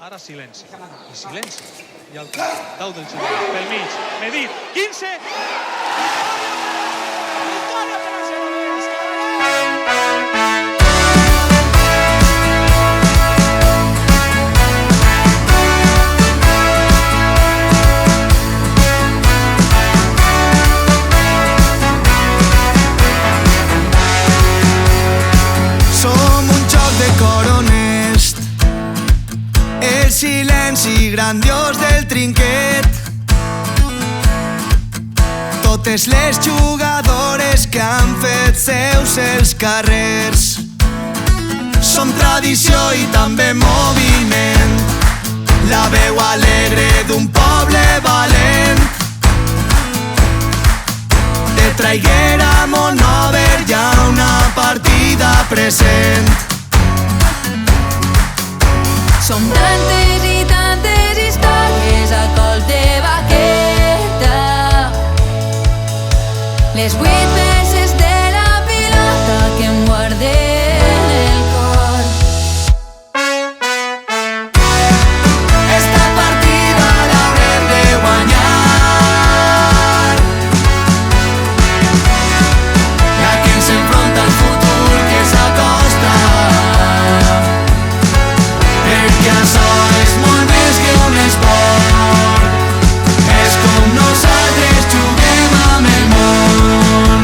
Ara silenci. I silenci. I el dau del Girona. Pel mig. Medit. 15. Victòria per als gironins. Som un joc de cor honest, el silenci grandiós del trinquet. Totes les jugadores que han fet seus els carrers. Som tradició i també moviment, la veu alegre d'un poble valent. De Traiguera a Monòver hi ha una partida present. Som tantes i tantes històries a cols de baqueta, les 8 peces de la pilota que em guarden el cor. Esta partida l'haurem de guanyar, ja que ens enfronta el futur que s'acosta. Perquè això és molt més que un esport, és com nosaltres juguem amb el món.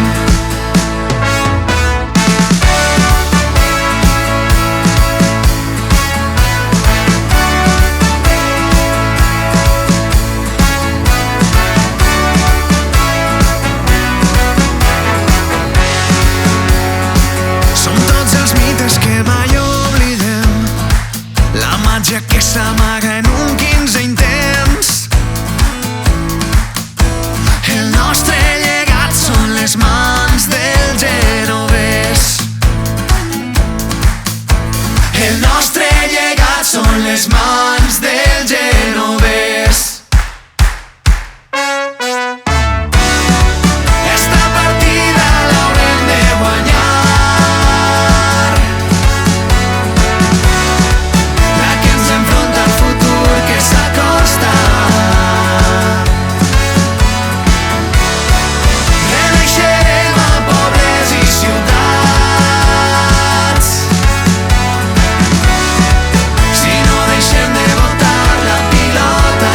Som tots els mites que mai oblidem, la màgia que s'amaga en un 15 intens. El nostre llegat són les mans del genovès. El nostre llegat són les mans del genovès. Esta partida l'haurem de guanyar, la que ens enfronta al futur que s'acosta. Renaixerem a pobles i ciutats si no deixem de botar la pilota,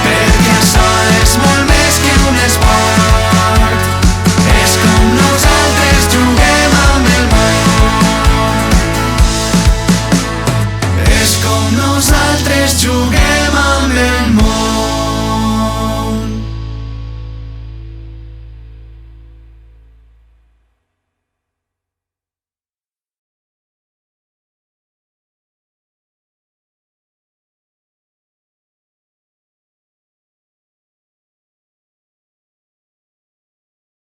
perquè això és molt més que un esport, és com nosaltres juguem amb el món, és com nosaltres juguem